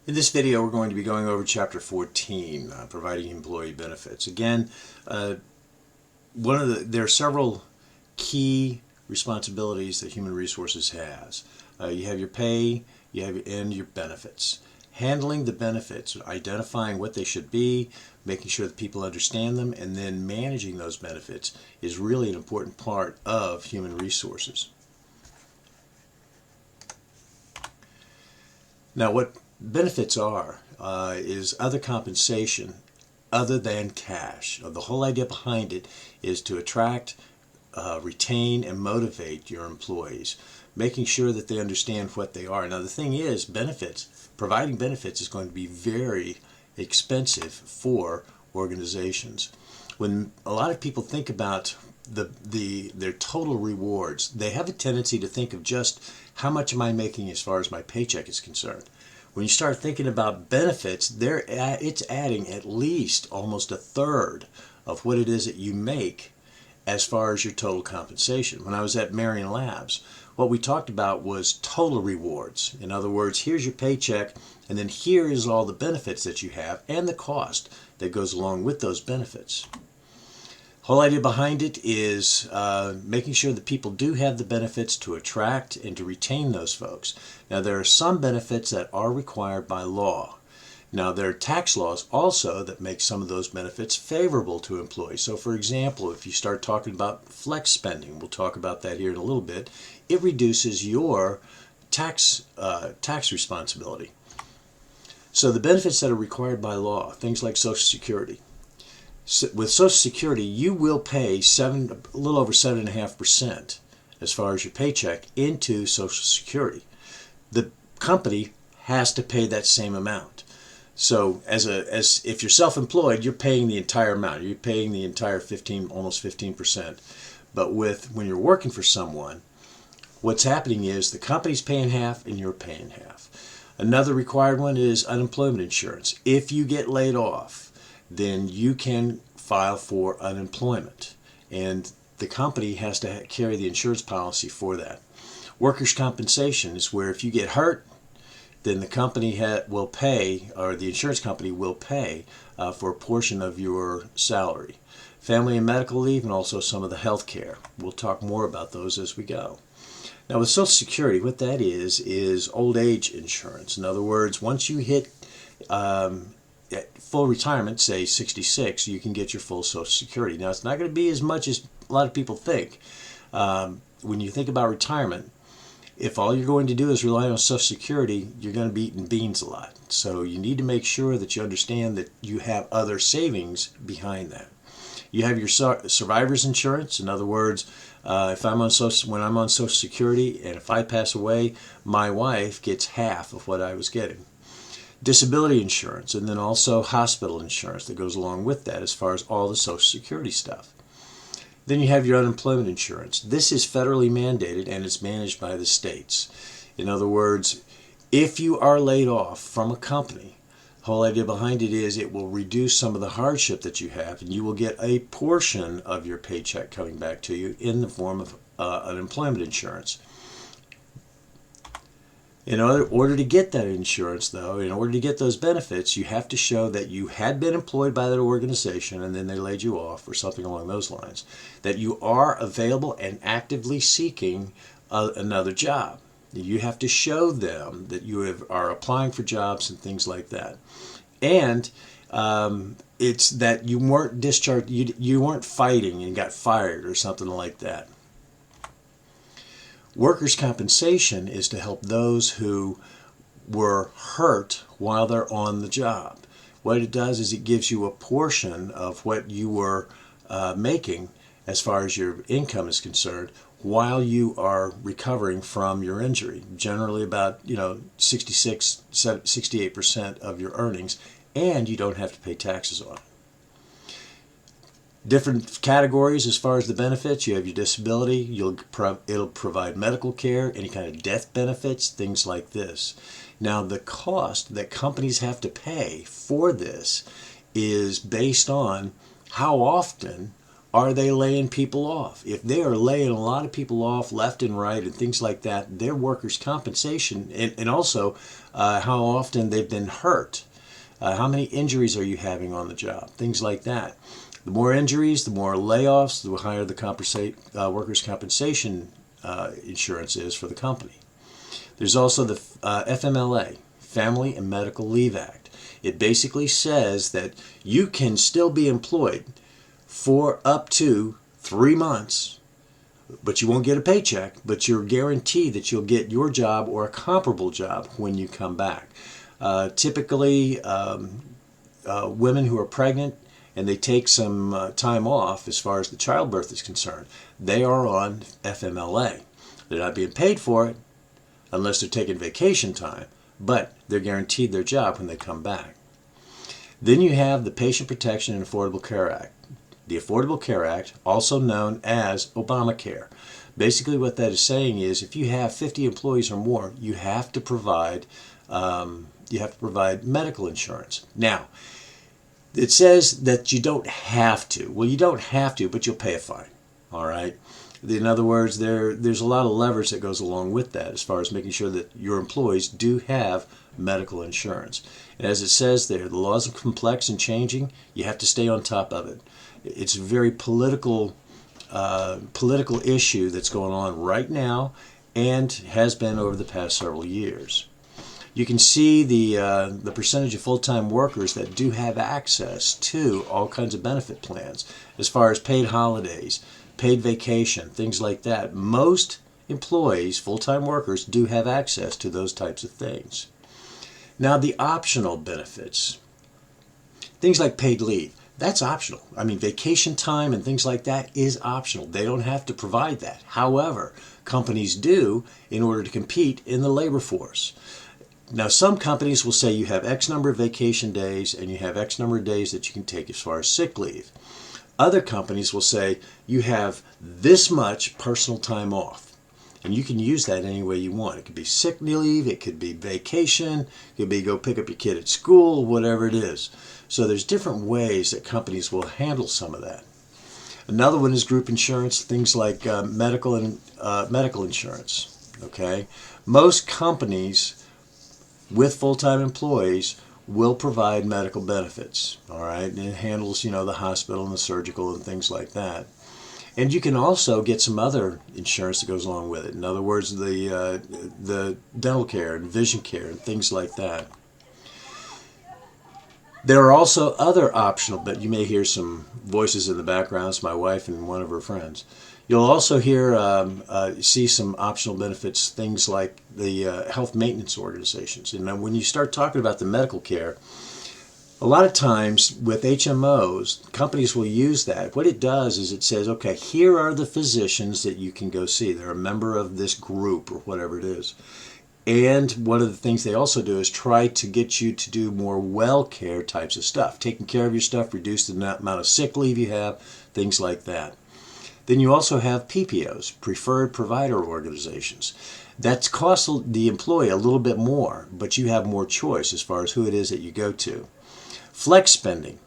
In this video, we're going to be going over Chapter 14, providing employee benefits. Again, there are several key responsibilities that Human Resources has. You have your pay, and your benefits. Handling the benefits, identifying what they should be, making sure that people understand them, and then managing those benefits is really an important part of Human Resources. Now, what benefits are is other compensation other than cash. The whole idea behind it is to attract, retain, and motivate your employees, making sure that they understand what they are. Now, the thing is, providing benefits is going to be very expensive for organizations. When a lot of people think about their total rewards, they have a tendency to think of just how much am I making as far as my paycheck is concerned. When you start thinking about benefits, it's adding at least almost a third of what it is that you make as far as your total compensation. When I was at Marion Labs, what we talked about was total rewards. In other words, here's your paycheck, and then here is all the benefits that you have and the cost that goes along with those benefits. Whole idea behind it is making sure that people do have the benefits to attract and to retain those folks. Now, there are some benefits that are required by law. Now, there are tax laws also that make some of those benefits favorable to employees. So, for example, if you start talking about flex spending, we'll talk about that here in a little bit, it reduces your tax responsibility. So the benefits that are required by law, things like Social Security. With Social Security, you will pay a little over 7.5% as far as your paycheck into Social Security. The company has to pay that same amount. So as if you're self-employed, you're paying the entire amount. You're paying the entire almost 15%. But when you're working for someone, what's happening is the company's paying half and you're paying half. Another required one is unemployment insurance. If you get laid off, then you can file for unemployment, and the company has to carry the insurance policy for that. Workers' compensation is where if you get hurt, then the company will pay, or the insurance company will pay for a portion of your salary. Family and medical leave, and also some of the health care. We'll talk more about those as we go. Now, with Social Security, what that is old age insurance. In other words, once you hit at full retirement, say 66, you can get your full Social Security. Now, it's not going to be as much as a lot of people think. When you think about retirement, if all you're going to do is rely on Social Security, you're going to be eating beans a lot. So you need to make sure that you understand that you have other savings behind that. You have your survivor's insurance. In other words, when I'm on Social Security, and if I pass away, my wife gets half of what I was getting. Disability insurance, and then also hospital insurance that goes along with that as far as all the Social Security stuff. Then you have your unemployment insurance. This is federally mandated and it's managed by the states. In other words, if you are laid off from a company, the whole idea behind it is it will reduce some of the hardship that you have, and you will get a portion of your paycheck coming back to you in the form of unemployment insurance. In order to get that insurance, though, in order to get those benefits, you have to show that you had been employed by that organization and then they laid you off or something along those lines, that you are available and actively seeking another job. You have to show them that you are applying for jobs and things like that. And it's that you weren't discharged, you weren't fighting and got fired or something like that. Workers' compensation is to help those who were hurt while they're on the job. What it does is it gives you a portion of what you were making as far as your income is concerned while you are recovering from your injury. Generally about 68% of your earnings, and you don't have to pay taxes on it. Different categories as far as the benefits. You have your disability, it'll provide medical care, any kind of death benefits, things like this. Now, the cost that companies have to pay for this is based on how often are they laying people off? If they are laying a lot of people off left and right and things like that, their workers' compensation, and also how often they've been hurt. How many injuries are you having on the job? Things like that. The more injuries, the more layoffs, the higher the workers' compensation insurance is for the company. There's also the FMLA, Family and Medical Leave Act. It basically says that you can still be employed for up to 3 months, but you won't get a paycheck, but you're guaranteed that you'll get your job or a comparable job when you come back. Typically, women who are pregnant and they take some time off as far as the childbirth is concerned, they are on FMLA. They're not being paid for it unless they're taking vacation time, but they're guaranteed their job when they come back. Then you have the Patient Protection and Affordable Care Act. The Affordable Care Act, also known as Obamacare. Basically what that is saying is if you have 50 employees or more, you have to provide medical insurance. Now, it says that you don't have to. Well, you don't have to, but you'll pay a fine. All right? In other words, there's a lot of leverage that goes along with that as far as making sure that your employees do have medical insurance. And as it says there, the laws are complex and changing. You have to stay on top of it. It's a very political issue that's going on right now and has been over the past several years. You can see the percentage of full-time workers that do have access to all kinds of benefit plans as far as paid holidays, paid vacation, things like that. Most employees, full-time workers, do have access to those types of things. Now, the optional benefits, things like paid leave, that's optional. I mean, vacation time and things like that is optional. They don't have to provide that. However, companies do in order to compete in the labor force. Now, some companies will say you have X number of vacation days and you have X number of days that you can take as far as sick leave. Other companies will say you have this much personal time off, and you can use that any way you want. It could be sick leave, it could be vacation, it could be go pick up your kid at school, whatever it is. So there's different ways that companies will handle some of that. Another one is group insurance, things like medical insurance. Okay, most companies with full-time employees will provide medical benefits. All right, and it handles, the hospital and the surgical and things like that. And you can also get some other insurance that goes along with it. In other words, the dental care and vision care and things like that. There are also other optional, but you may hear some voices in the background. It's my wife and one of her friends. You'll also see some optional benefits, things like the health maintenance organizations. And when you start talking about the medical care, a lot of times with HMOs, companies will use that. What it does is it says, okay, here are the physicians that you can go see. They're a member of this group or whatever it is. And one of the things they also do is try to get you to do more well care types of stuff, taking care of your stuff, reduce the amount of sick leave you have, things like that. Then you also have PPOs, Preferred Provider Organizations. That costs the employee a little bit more, but you have more choice as far as who it is that you go to. Flex spending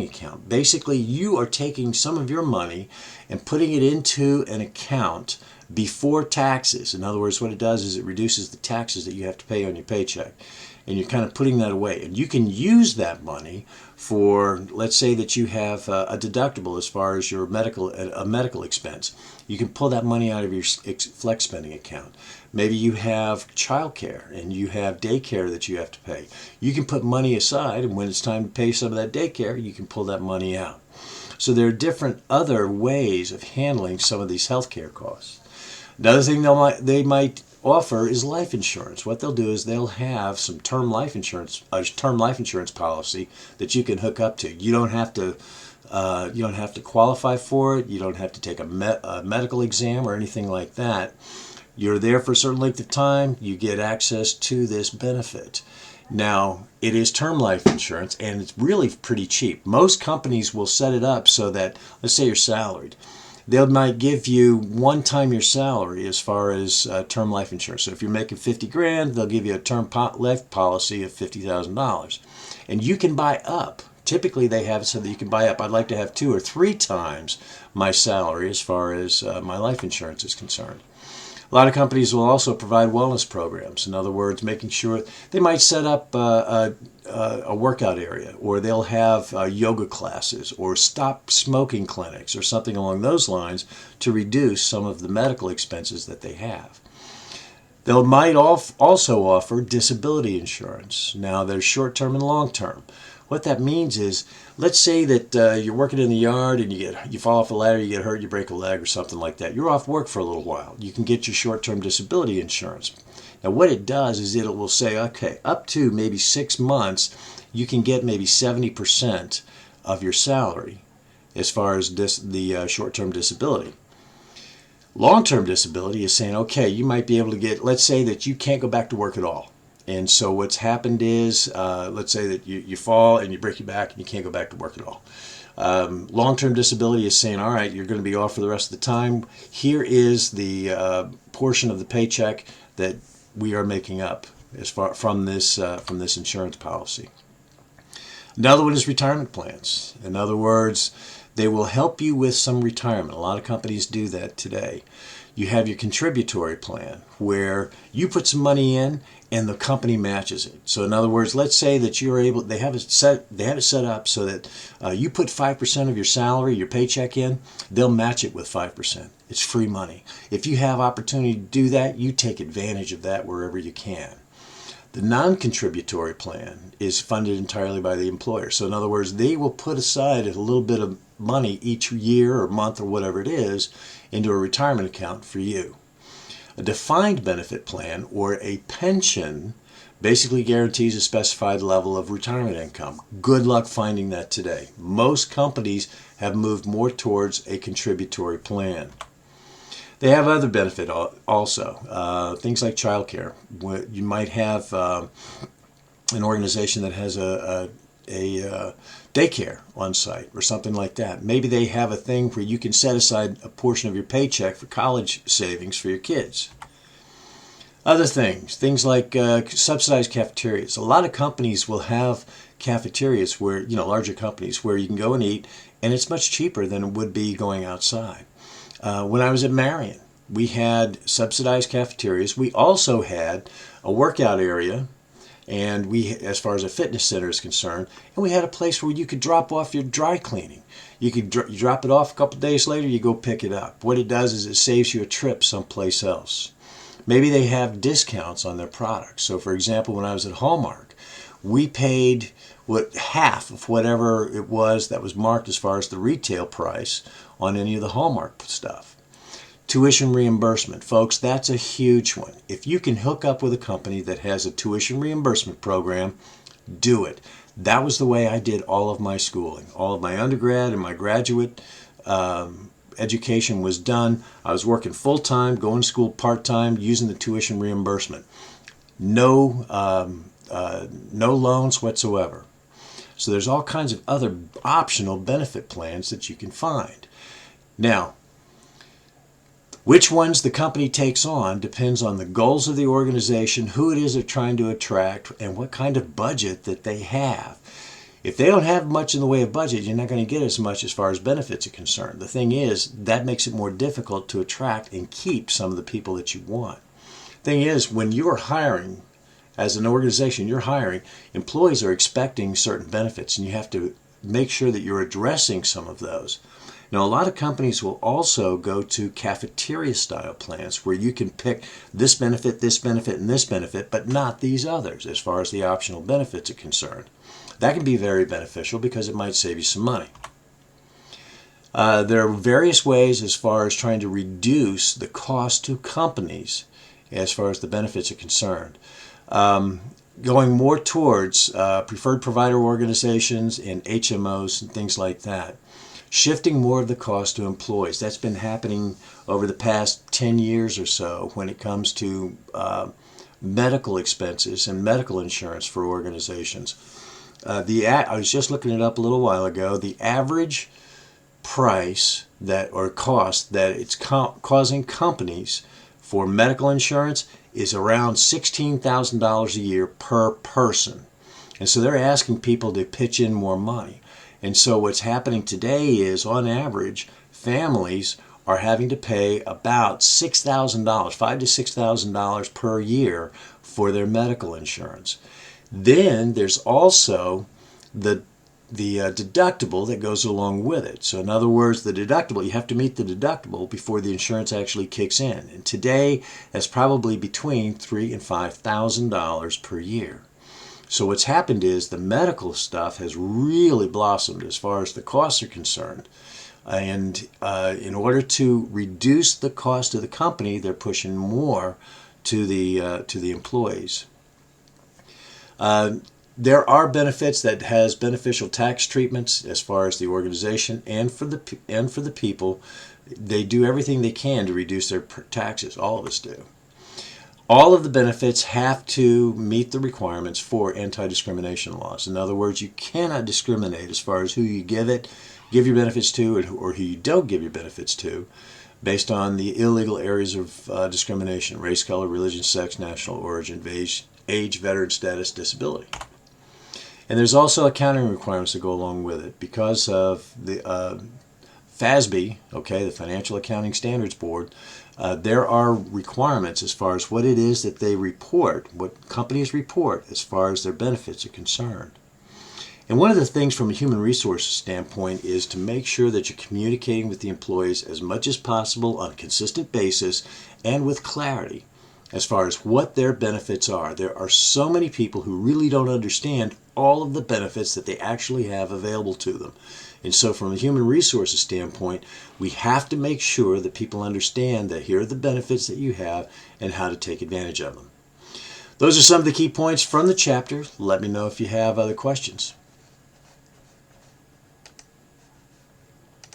account. Basically, you are taking some of your money and putting it into an account before taxes. In other words, what it does is it reduces the taxes that you have to pay on your paycheck. And you're kind of putting that away. And you can use that money for, let's say that you have a deductible as far as your medical expense. You can pull that money out of your flex spending account. Maybe you have childcare and you have daycare that you have to pay. You can put money aside, and when it's time to pay some of that daycare, you can pull that money out. So there are different other ways of handling some of these healthcare costs. Another thing they might offer is life insurance. What they'll do is they'll have some term life insurance policy that you can hook up to. You don't have to qualify for it. You don't have to take a medical exam or anything like that. You're there for a certain length of time. You get access to this benefit. Now, it is term life insurance, and it's really pretty cheap. Most companies will set it up so that, let's say you're salaried, they might give you one time your salary as far as term life insurance. So if you're making $50,000, they'll give you a term life policy of $50,000. And you can buy up Typically they have it so that you can buy up. I'd like to have 2 or 3 times my salary as far as my life insurance is concerned. A lot of companies will also provide wellness programs. In other words, making sure they might set up a workout area, or they'll have yoga classes, or stop smoking clinics, or something along those lines to reduce some of the medical expenses that they have. They might also offer disability insurance. Now, there's short-term and long-term. What that means is, let's say that you're working in the yard and you fall off a ladder, you get hurt, you break a leg or something like that. You're off work for a little while. You can get your short-term disability insurance. Now, what it does is it will say, okay, up to maybe 6 months, you can get maybe 70% of your salary as far as the short-term disability. Long-term disability is saying, okay, you might be able to get, let's say that you can't go back to work at all. And so what's happened is, let's say that you fall and you break your back and you can't go back to work at all. Long-term disability is saying, all right, you're going to be off for the rest of the time. Here is the portion of the paycheck that we are making up as far from this insurance policy. Another one is retirement plans. In other words, they will help you with some retirement. A lot of companies do that today. You have your contributory plan where you put some money in and the company matches it. So in other words, let's say that you're able, they have it set up so that you put 5% of your salary, your paycheck in, they'll match it with 5%. It's free money. If you have opportunity to do that, you take advantage of that wherever you can. The non-contributory plan is funded entirely by the employer. So in other words, they will put aside a little bit of money each year or month or whatever it is into a retirement account for you. A defined benefit plan or a pension basically guarantees a specified level of retirement income. Good luck finding that today. Most companies have moved more towards a contributory plan. They have other benefit also, things like childcare. You might have an organization that has a daycare on site or something like that. Maybe they have a thing where you can set aside a portion of your paycheck for college savings for your kids. Other things like subsidized cafeterias. A lot of companies will have cafeterias where, larger companies where you can go and eat, and it's much cheaper than it would be going outside. When I was at Marion, we had subsidized cafeterias. We also had a workout area, and as far as a fitness center is concerned, and we had a place where you could drop off your dry cleaning. You drop it off a couple days later, you go pick it up. What it does is it saves you a trip someplace else. Maybe they have discounts on their products. So for example, when I was at Hallmark, we paid half of whatever it was that was marked as far as the retail price on any of the Hallmark stuff. Tuition reimbursement. Folks, that's a huge one. If you can hook up with a company that has a tuition reimbursement program, do it. That was the way I did all of my schooling. All of my undergrad and my graduate education was done. I was working full-time, going to school part-time, using the tuition reimbursement. No loans whatsoever. So there's all kinds of other optional benefit plans that you can find. Now, which ones the company takes on depends on the goals of the organization, who it is they're trying to attract, and what kind of budget that they have. If they don't have much in the way of budget, you're not going to get as much as far as benefits are concerned. The thing is, that makes it more difficult to attract and keep some of the people that you want. Thing is, when you're hiring, as an organization, you're hiring, employees are expecting certain benefits, and you have to make sure that you're addressing some of those. Now, a lot of companies will also go to cafeteria-style plans where you can pick this benefit, and this benefit, but not these others as far as the optional benefits are concerned. That can be very beneficial because it might save you some money. There are various ways as far as trying to reduce the cost to companies as far as the benefits are concerned. Going more towards preferred provider organizations and HMOs and things like that. Shifting more of the cost to employees. That's been happening over the past 10 years or so when it comes to medical expenses and medical insurance for organizations. I was just looking it up a little while ago. The average price cost that it's causing companies for medical insurance is around $16,000 a year per person. And so they're asking people to pitch in more money. And so what's happening today is, on average, families are having to pay about $6,000, $5,000 to $6,000 per year for their medical insurance. Then there's also the deductible that goes along with it. So in other words, the deductible, you have to meet the deductible before the insurance actually kicks in. And today, that's probably between $3,000 and $5,000 per year. So what's happened is the medical stuff has really blossomed as far as the costs are concerned. And in order to reduce the cost of the company, they're pushing more to the employees. There are benefits that has beneficial tax treatments as far as the organization and for the people. They do everything they can to reduce their taxes. All of us do. All of the benefits have to meet the requirements for anti-discrimination laws. In other words, you cannot discriminate as far as who you give your benefits to, or who you don't give your benefits to, based on the illegal areas of discrimination: race, color, religion, sex, national origin, age, veteran status, disability. And there's also accounting requirements that go along with it because of the FASB, the Financial Accounting Standards Board. There are requirements as far as what it is that they report, what companies report as far as their benefits are concerned. And one of the things from a human resources standpoint is to make sure that you're communicating with the employees as much as possible on a consistent basis and with clarity as far as what their benefits are. There are so many people who really don't understand all of the benefits that they actually have available to them. And so from a human resources standpoint, we have to make sure that people understand that here are the benefits that you have and how to take advantage of them. Those are some of the key points from the chapter. Let me know if you have other questions.